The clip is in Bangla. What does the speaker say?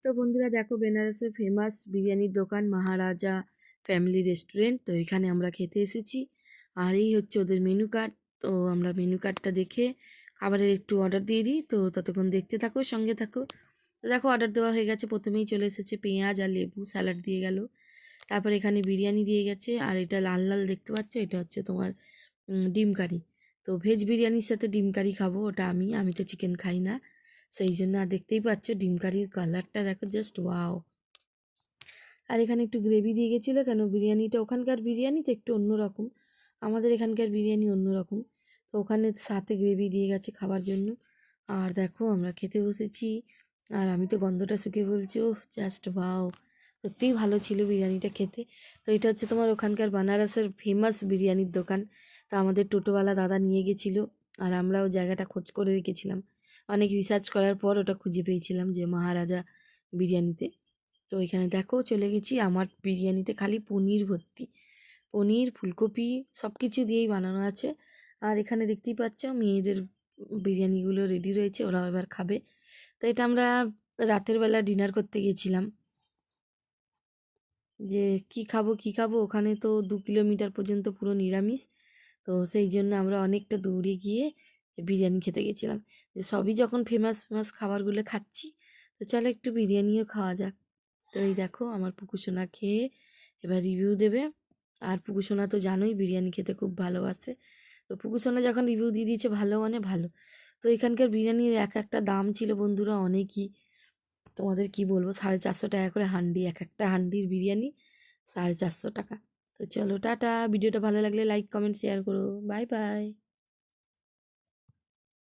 তো বন্ধুরা দেখো, বেনারসের ফেমাস বিরিয়ানির দোকান মহারাজা ফ্যামিলি রেস্টুরেন্ট। তো এখানে আমরা খেতে এসেছি, আর এই হচ্ছে ওদের মেনু কার্ড। তো আমরা মেনু কার্ডটা দেখে খাবারের একটু অর্ডার দিয়ে দিই। তো ততক্ষণ দেখতে থাকো, সঙ্গে থাকো। তো দেখো, অর্ডার দেওয়া হয়ে গেছে। প্রথমেই চলে এসেছে পেঁয়াজ আর লেবু, স্যালাড দিয়ে গেল। তারপর এখানে বিরিয়ানি দিয়ে গেছে, আর এটা লাল লাল দেখতে পাচ্ছ, এটা হচ্ছে তোমার ডিম কারি। তো ভেজ বিরিয়ানির সাথে ডিম কারি খাবো, ওটা আমি তো চিকেন খাই না, সেই জন্য। আর দেখতেই পাচ্ছ ডিম কারির কালারটা দেখো, জাস্ট ওয়াও। আর এখানে একটু গ্রেভি দিয়ে গেছিলো, কেন বিরিয়ানিটা ওখানকার বিরিয়ানি তো একটু অন্যরকম, আমাদের এখানকার বিরিয়ানি অন্যরকম। তো ওখানে সাথে গ্রেভি দিয়ে গেছে খাবার জন্য। আর দেখো আমরা খেতে বসেছি, আর আমি তো গন্ধটা শুকে বলছি, ও জাস্ট ওয়াও, সত্যিই ভালো ছিল বিরিয়ানিটা খেতে। তো এটা হচ্ছে তোমার ওখানকার বানারসের ফেমাস বিরিয়ানির দোকান। তো আমাদের টোটোওয়ালা দাদা নিয়ে গেছিলো, আর আমরাও জায়গাটা খোঁজ করে রেখেছিলাম। অনেক রিসার্চ করার পর ওটা খুঁজে পেয়েছিলাম যে মহারাজা বিরিয়ানিতে। তো এখানে দেখো চলে গেছি, আমার বিরিয়ানিতে খালি পনির ভর্তি, পনির ফুলকপি সব কিছু দিয়েই বানানো আছে। আর এখানে দেখতেই পাচ্ছ মেয়েদের বিরিয়ানিগুলো রেডি রয়েছে, ওরাও এবার খাবে। তো এটা আমরা রাতের বেলা ডিনার করতে গেছিলাম, যে কি খাবো কি খাবো, ওখানে তো 2 কিলোমিটার পর্যন্ত পুরো নিরামিষ। তো সেই জন্য আমরা অনেকটা দূরে গিয়ে বিরিয়ানি খেতে গেছিলাম, যে সবই যখন ফেমাস ফেমাস খাবারগুলো খাচ্ছি, তো চলো একটু বিরিয়ানিও খাওয়া যাক। তো এই দেখো আমার পুকুসোনা খেয়ে এবার রিভিউ দেবে। আর পুকুসোনা তো জানোই বিরিয়ানি খেতে খুব ভালোবাসে। তো পুকুসোনা যখন রিভিউ দিয়ে দিয়েছে ভালো মানে ভালো। তো এখানকার বিরিয়ানির এক একটা দাম ছিল বন্ধুরা অনেকই, তোমাদের কি বলবো, 450 টাকা করে হান্ডি, এক একটা হান্ডির বিরিয়ানি 450 টাকা। তো চলো টাটা, ভিডিওটা ভালো লাগলে লাইক কমেন্ট শেয়ার করো, বাই বাই।